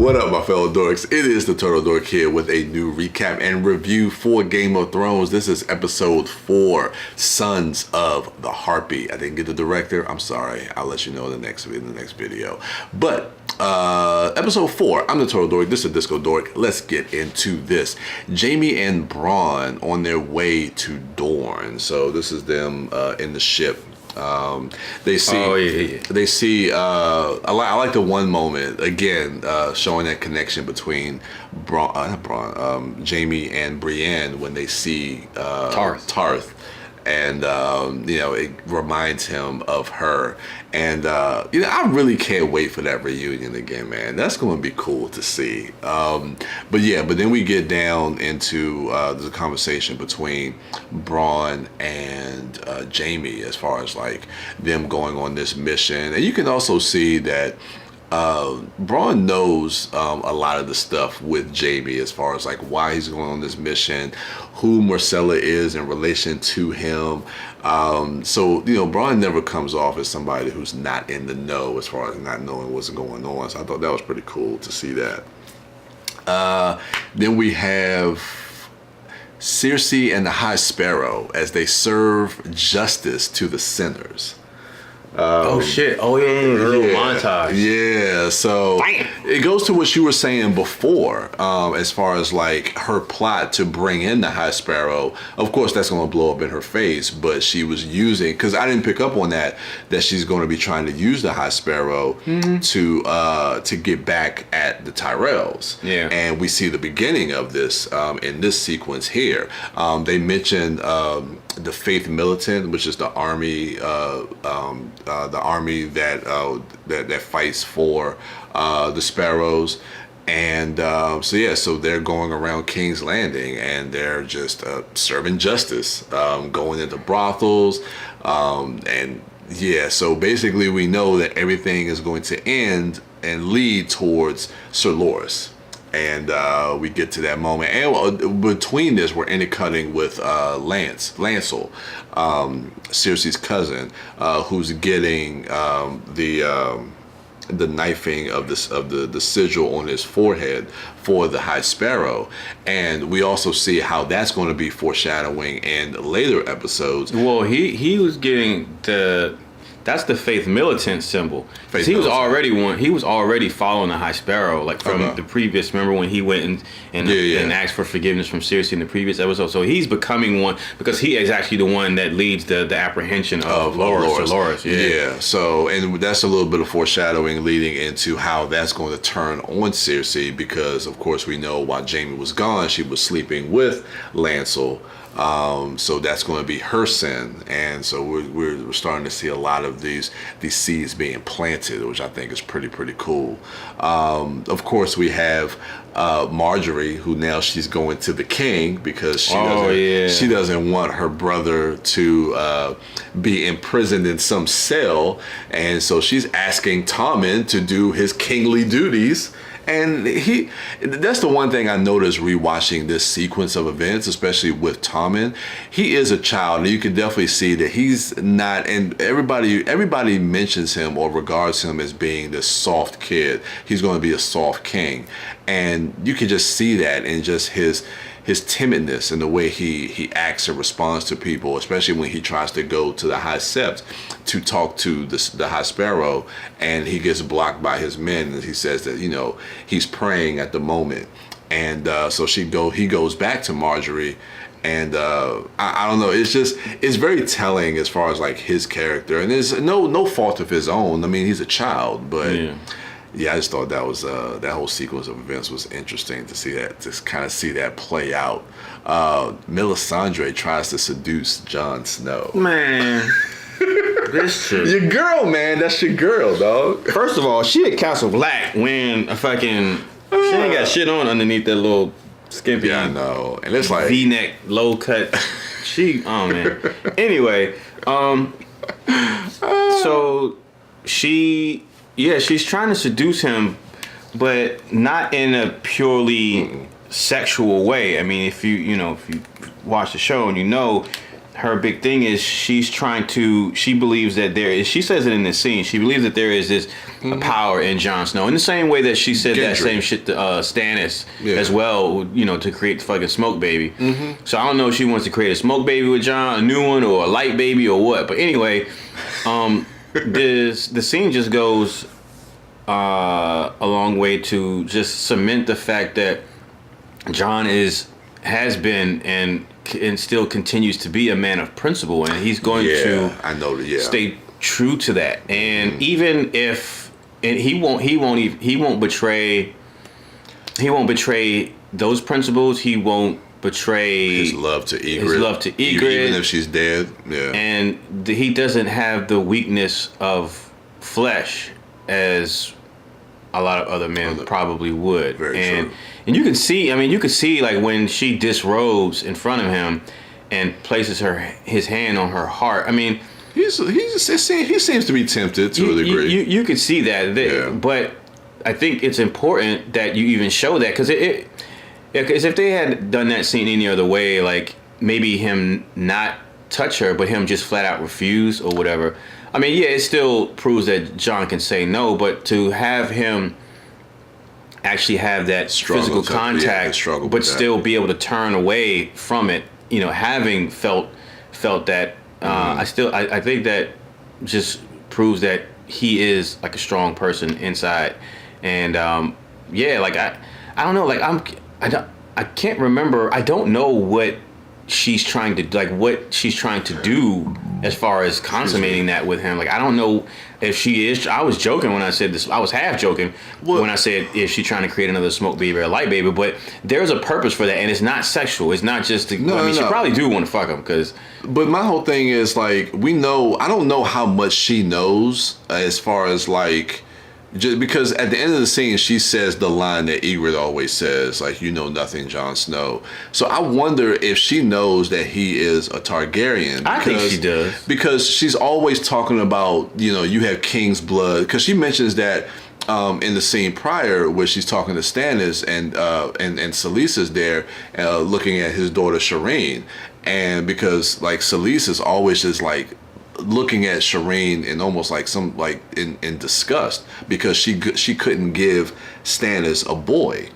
What up, my fellow dorks? It is the Turtle Dork here with a new recap and review for Game of Thrones. This is episode 4, Sons of the Harpy. I didn't get the director. I'm sorry. I'll let you know in the next video. But episode 4, I'm the Turtle Dork. This is TheDiscoDork. Let's get into this. Jaime and Bronn on their way to Dorne. So this is them in the ship. They see I like the one moment again showing that connection between Jaime and Brienne when they see Tarth, and it reminds him of her, and I really can't wait for that reunion again, man. That's going to be cool to see. But then we get down into the conversation between Bronn and Jaime as far as like them going on this mission, and you can also see that Bronn knows a lot of the stuff with Jaime as far as like why he's going on this mission, who Marcella is in relation to him. So Bronn never comes off as somebody who's not in the know as far as not knowing what's going on. So I thought that was pretty cool to see that. Then we have Cersei and the High Sparrow as they serve justice to the sinners. Montage. Yeah, so it goes to what you were saying before, as far as like her plot to bring in the High Sparrow. Of course, that's going to blow up in her face, but she was using, because I didn't pick up on that she's going to be trying to use the High Sparrow to get back at the Tyrells. Yeah, and we see the beginning of this in this sequence here. They mentioned the Faith Militant, which is the army, that fights for the Sparrows, and so they're going around King's Landing and they're just serving justice, going into brothels, so basically we know that everything is going to end and lead towards Sir Loras. And we get to that moment, and between this, we're intercutting with Lancel, Cersei's cousin, who's getting the knifing of the sigil on his forehead for the High Sparrow, and we also see how that's going to be foreshadowing in later episodes. Well, he was getting that's the Faith Militant symbol. He was already following the High Sparrow, like from the previous. Remember when he went and asked for forgiveness from Cersei in the previous episode? So he's becoming one because he is actually the one that leads the apprehension of Loras. Yeah. So, and that's a little bit of foreshadowing leading into how that's going to turn on Cersei, because of course we know while Jaime was gone, she was sleeping with Lancel. So that's going to be her sin, and so we're starting to see a lot of these seeds being planted, which I think is pretty cool. Of course, we have Marjorie, who now she's going to the king because she doesn't want her brother to be imprisoned in some cell, and so she's asking Tommen to do his kingly duties. And that's the one thing I noticed rewatching this sequence of events, especially with Tommen. He is a child, and you can definitely see that he's not, and everybody mentions him or regards him as being this soft kid. He's going to be a soft king. And you can just see that in just his timidness and the way he acts and responds to people, especially when he tries to go to the High Sept to talk to the High Sparrow, and he gets blocked by his men, and he says that he's praying at the moment, and so he goes back to Marjorie, and I don't know, it's very telling as far as like his character, and there's no fault of his own. I mean, he's a child, but yeah, I just thought that was that whole sequence of events was interesting to see that, to kind of see that play out. Melisandre tries to seduce Jon Snow. Man, this shit. Your girl, man. That's your girl, dog. First of all, she at Castle Black wearing a fucking. She ain't got shit on underneath that little skimpy. Yeah, I know. And it's like V-neck, low cut. Man. Anyway, so she's trying to seduce him, but not in a purely sexual way. I mean, if you watch the show and her big thing is she believes that she says it in this scene, she believes that there is this power in Jon Snow, in the same way that she said that same shit to Stannis as well, to create the fucking smoke baby. So I don't know if she wants to create a smoke baby with Jon, a new one, or a light baby, or what, but anyway, the scene just goes a long way to just cement the fact that Jon has been and still continues to be a man of principle, and he's going to stay true to that. And even if he won't betray those principles. He won't betray his love to Ygritte. Even if she's dead. Yeah. And he doesn't have the weakness of flesh as a lot of other men probably would. Very true. And you can see, like when she disrobes in front of him and places his hand on her heart. I mean, he seems to be tempted to a degree. You could see that, but I think it's important that you even show that, because because if they had done that scene any other way, like maybe him not touch her, but him just flat out refuse or whatever. I mean, it still proves that Jon can say no, but to have him actually have that physical contact, but still be able to turn away from it, having felt that, I think that just proves that he is like a strong person inside. And like I don't know, like I can't remember. I don't know what she's trying to do as far as consummating that with him. Like, I don't know if she is. I was joking when I said this. I was half joking when I said if she's trying to create another smoke baby or a light baby. But there's a purpose for that, and it's not sexual. It's not just. She probably do want to fuck him because. But my whole thing is like, we know. I don't know how much she knows as far as like. Just because at the end of the scene, she says the line that Ygritte always says, like, "You know nothing, Jon Snow." So I wonder if she knows that he is a Targaryen. I think she does. Because she's always talking about, you have king's blood. Because she mentions that in the scene prior where she's talking to Stannis and Selysa's there looking at his daughter Shireen. And because, like, Selysa is always just, like, looking at Shireen in almost like in disgust because she couldn't give Stannis a boy,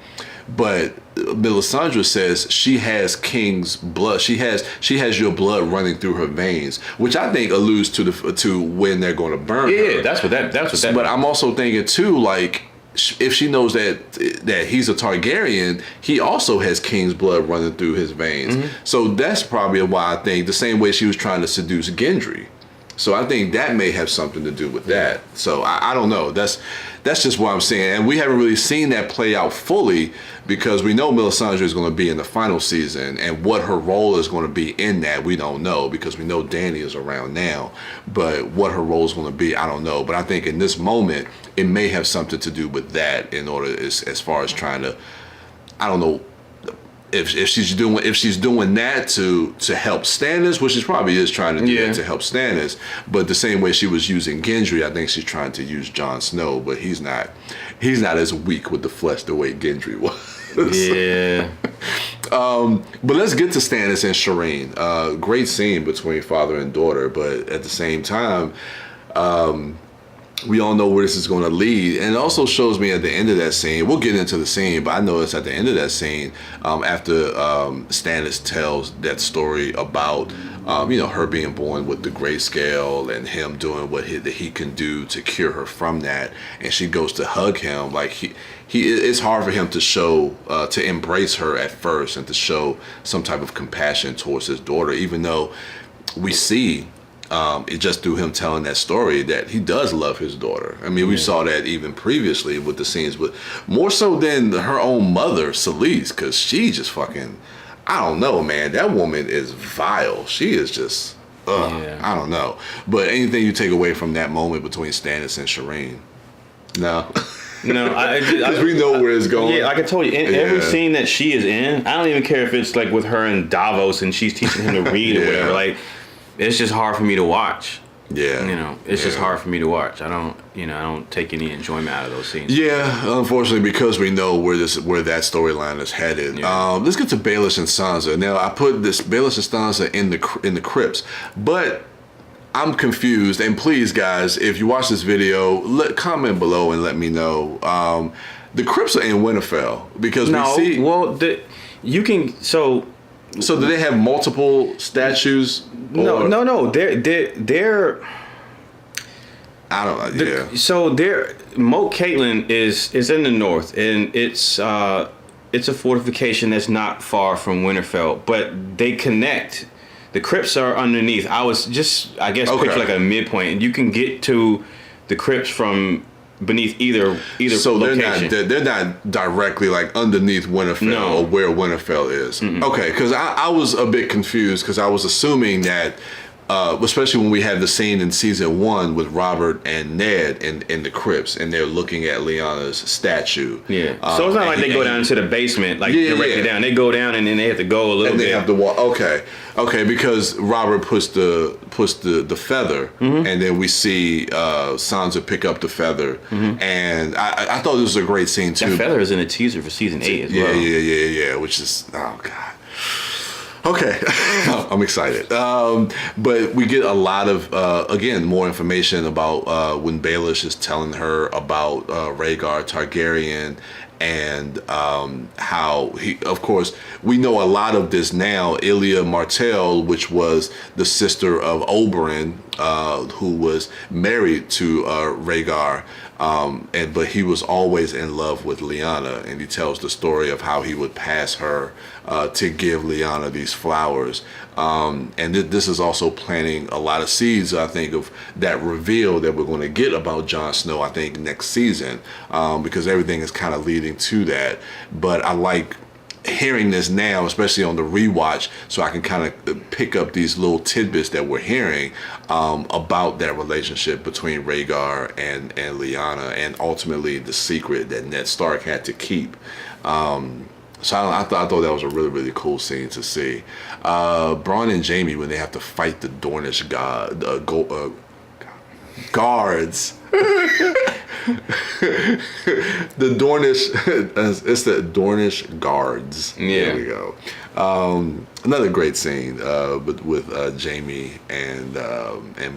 but Melisandre says she has king's blood. She has your blood running through her veins, which I think alludes to when they're going to burn her. Yeah, that's what that. But I'm also thinking too, like, if she knows that he's a Targaryen, he also has king's blood running through his veins. So that's probably why I think the same way she was trying to seduce Gendry. So I think that may have something to do with that. So I don't know. That's just what I'm saying. And we haven't really seen that play out fully because we know Melisandre is going to be in the final season, and what her role is going to be in that, we don't know, because we know Dany is around now. But what her role is going to be, I don't know. But I think in this moment, it may have something to do with that in order as far as trying to, I don't know, if she's doing that to help Stannis, which she probably is trying to do that to help Stannis, but the same way she was using Gendry, I think she's trying to use Jon Snow, but he's not as weak with the flesh the way Gendry was. Yeah. But let's get to Stannis and Shireen. Great scene between father and daughter, but at the same time, we all know where this is going to lead. And it also shows me at the end of that scene, we'll get into the scene, but I know it's at the end of that scene, after Stannis tells that story about, her being born with the grayscale and him doing what he can do to cure her from that. And she goes to hug him. Like, it's hard for him to show, to embrace her at first and to show some type of compassion towards his daughter, even though we see it just through him telling that story that he does love his daughter. I mean, we saw that even previously with the scenes, but more so than her own mother, Selyse, because she just fucking, I don't know, man. That woman is vile. She is just, I don't know. But anything you take away from that moment between Stannis and Shireen? No. No, because we know where it's going. Yeah, like I told you, in every scene that she is in, I don't even care if it's like with her in Davos and she's teaching him to read or whatever. Like, it's just hard for me to watch. Yeah, you know, it's just hard for me to watch. I don't take any enjoyment out of those scenes. Yeah, unfortunately, because we know where that storyline is headed. Yeah. Let's get to Baelish and Sansa. Now, I put this Baelish and Sansa in the crypts, but I'm confused. And please, guys, if you watch this video, comment below and let me know. The crypts are in Winterfell because we see. Well, you can so. So do they have multiple statues? No. They're. I don't know. Yeah. So Moat Caitlin is in the north, and it's a fortification that's not far from Winterfell, but they connect. The crypts are underneath. I guess picture like a midpoint, and you can get to the crypts from beneath either so location. They're not directly like underneath Winterfell or where Winterfell is. Mm-mm. Okay, because I was a bit confused because I was assuming that especially when we had the scene in season 1 with Robert and Ned in the crypts and they're looking at Lyanna's statue. Yeah. So it's not like they go down into the basement directly down. They go down and then they have to go a little bit. And they have to walk. Okay, because Robert puts the feather, and then we see Sansa pick up the feather, and I thought this was a great scene too. That feather is in the teaser for season 8 as well. Yeah. Which is God. Okay, I'm excited. But we get a lot of, again, more information about when Baelish is telling her about Rhaegar Targaryen and how he, of course, we know a lot of this now. Ilya Martell, which was the sister of Oberyn, who was married to Rhaegar, but he was always in love with Lyanna, and he tells the story of how he would pass her to give Lyanna these flowers. And this is also planting a lot of seeds, I think, of that reveal that we're going to get about Jon Snow, I think, next season, because everything is kind of leading to that. But I like hearing this now, especially on the rewatch, so I can kind of pick up these little tidbits that we're hearing about that relationship between Rhaegar and Lyanna, and ultimately the secret that Ned Stark had to keep. So I thought that was a really, really cool scene to see. Bronn and Jaime, when they have to fight the Dornish guards. The Dornish, it's the Dornish guards. Yeah. There we go. Another great scene with Jaime and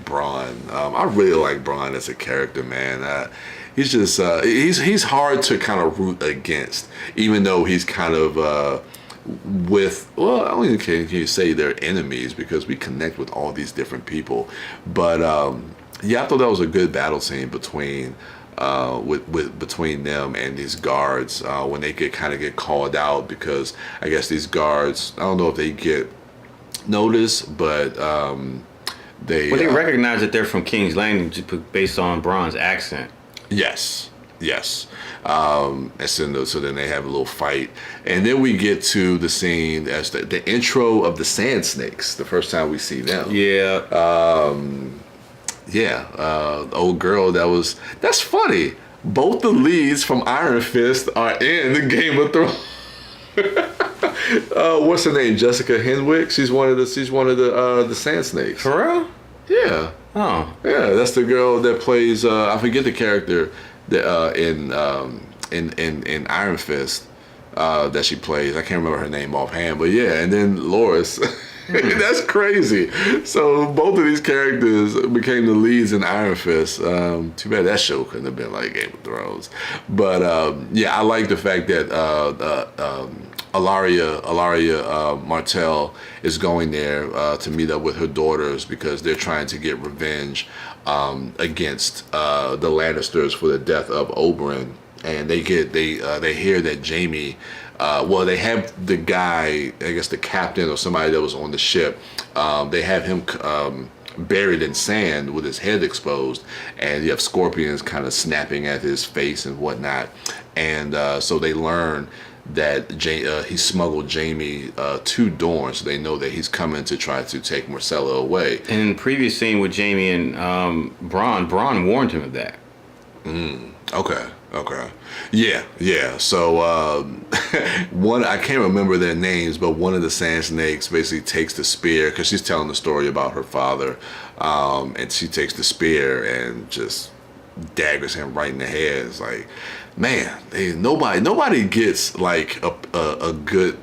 Bronn. I really like Bronn as a character, man. He's just he's hard to kind of root against, even though he's kind of I don't even can say they're enemies because we connect with all these different people. But I thought that was a good battle scene between between them and these guards when they get called out, because I guess these guards, I don't know if they get noticed, but they recognize that they're from King's Landing just based on Bronn's accent. Yes. And so then they have a little fight, and then we get to the scene as the intro of the Sand Snakes, the first time we see them. Old girl, that's funny. Both the leads from Iron Fist are in the Game of Thrones. What's her name? Jessica Henwick. She's one of the Sand Snakes. For real? Yeah. Oh. Yeah, that's the girl that plays. I forget the character that in Iron Fist that she plays. I can't remember her name offhand, but yeah. And then Loras. That's crazy. So both of these characters became the leads in Iron Fist. Too bad that show couldn't have been like Game of Thrones. But I like the fact that Ilaria Martell is going there to meet up with her daughters because they're trying to get revenge against the Lannisters for the death of Oberyn. And they hear that Jaime. They have the guy, I guess the captain or somebody that was on the ship. They have him buried in sand with his head exposed, and you have scorpions kind of snapping at his face and whatnot. And so they learn that he smuggled Jaime to Dorne, so they know that he's coming to try to take Marcella away. And in the previous scene with Jaime and Bronn warned him of that. Okay. Okay. Yeah. So one, I can't remember their names, but one of the sand snakes basically takes the spear because she's telling the story about her father, and she takes the spear and just daggers him right in the head. It's like, man, nobody gets like a good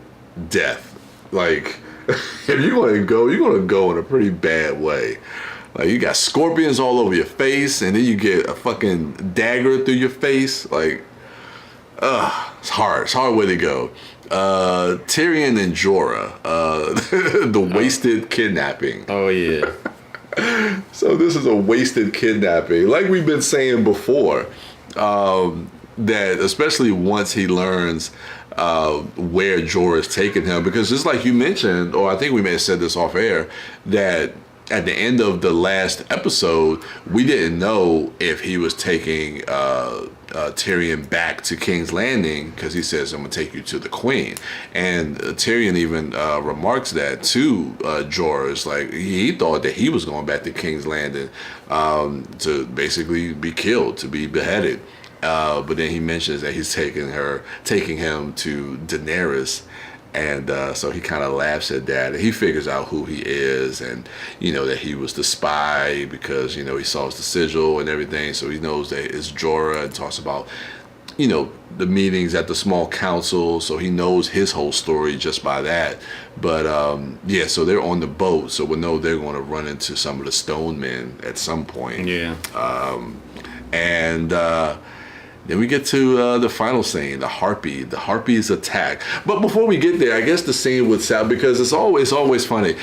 death. Like, if you're gonna go in a pretty bad way. Like, you got scorpions all over your face, and then you get a fucking dagger through your face. Like, it's hard. It's a hard way to go. Tyrion and Jorah, the wasted kidnapping. Oh, yeah. So this is a wasted kidnapping. Like we've been saying before, that especially once he learns where Jorah is taking him, because just like you mentioned, or I think we may have said this off air, that at the end of the last episode, we didn't know if he was taking Tyrion back to King's Landing, because he says, I'm going to take you to the Queen. And Tyrion even remarks that to Jorah. It's like he thought that he was going back to King's Landing to basically be killed, to be beheaded. But then he mentions that he's taking him to Daenerys. And so he kind of laughs at that, and he figures out who he is, and that he was the spy because he saw the sigil and everything. So he knows that it's Jorah, and talks about the meetings at the small council. So he knows his whole story just by that. But so they're on the boat, so we know they're going to run into some of the stone men at some point. Yeah. Then we get to the final scene, the Harpy. The Harpy's attack. But before we get there, I guess the scene with Sal, because it's always funny.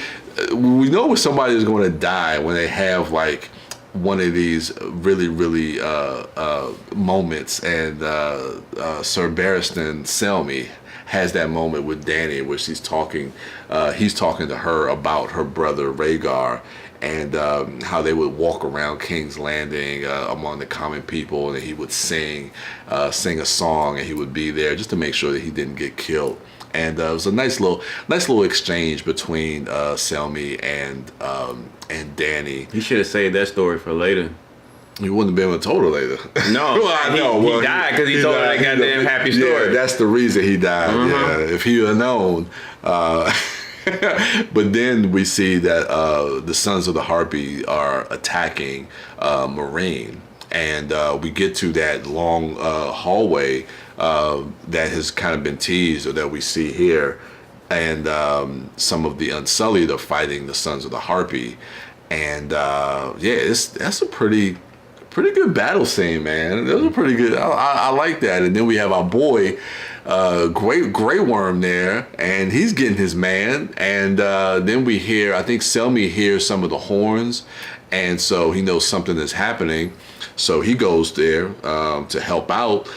We know when somebody is going to die when they have like one of these really moments, and Sir Barristan Selmy has that moment with Dany where he's talking to her about her brother Rhaegar, and how they would walk around King's Landing among the common people, and he would sing a song, and he would be there just to make sure that he didn't get killed. And it was a nice little exchange between Selmy and Dany. You should have saved that story for later. You wouldn't have been able to told her later. No, well, I know. He died because he told her that goddamn happy story. Yeah, that's the reason he died. Yeah, if he had known. But then we see that the Sons of the Harpy are attacking Meereen, and we get to that long hallway that has kind of been teased, or that we see here, and some of the Unsullied are fighting the Sons of the Harpy, and that's a pretty good battle scene, man. That was a pretty good. I like that. And then we have our boy Grey Worm there, and he's getting his man. And then we hear, I think Selmy hears some of the horns, and so he knows something is happening. So he goes there to help out.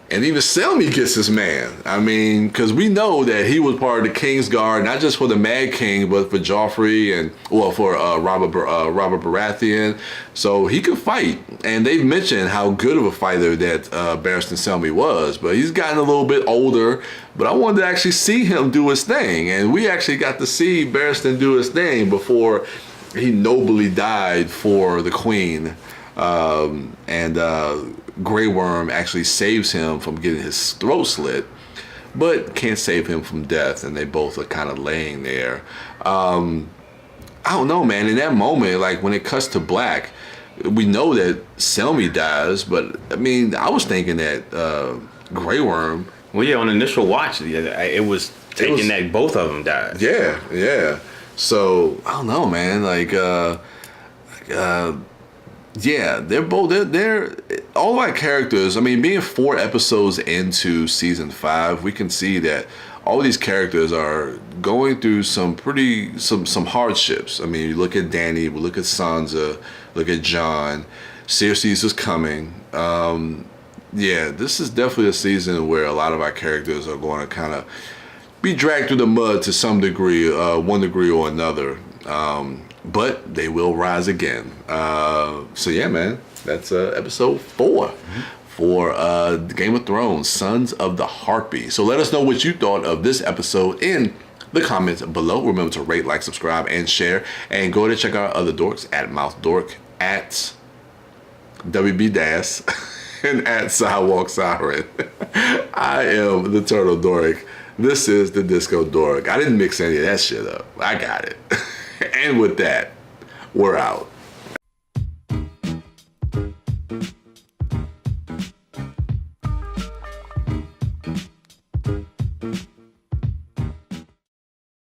And even Selmy gets his man. I mean, because we know that he was part of the King's Guard, not just for the Mad King, but for Joffrey and for Robert Baratheon. So he could fight. And they've mentioned how good of a fighter that Barristan Selmy was. But he's gotten a little bit older. But I wanted to actually see him do his thing. And we actually got to see Barristan do his thing before he nobly died for the Queen. Grey Worm actually saves him from getting his throat slit, but can't save him from death, and they both are kind of laying there. I don't know, man. In that moment, like when it cuts to black, we know that Selmy dies, but I mean, I was thinking that Grey Worm. Well, yeah, on initial watch, it was that both of them died. Yeah. So I don't know, man. Yeah, they're all our characters. I mean, being 4 episodes into season 5, we can see that all these characters are going through some hardships. I mean, you look at Dany, we look at Sansa, look at Jon. Cersei's is coming. This is definitely a season where a lot of our characters are going to kind of be dragged through the mud to some degree, one degree or another. But they will rise again. So yeah, man, that's episode 4 for Game of Thrones, Sons of the Harpy. So let us know what you thought of this episode in the comments below. Remember to rate, like, subscribe, and share. And go to check out our other dorks at MouthDork, at WB Das, and at Sidewalk Siren. I am the Turtle Dork. This is the Disco Dork. I didn't mix any of that shit up. I got it. And with that, we're out.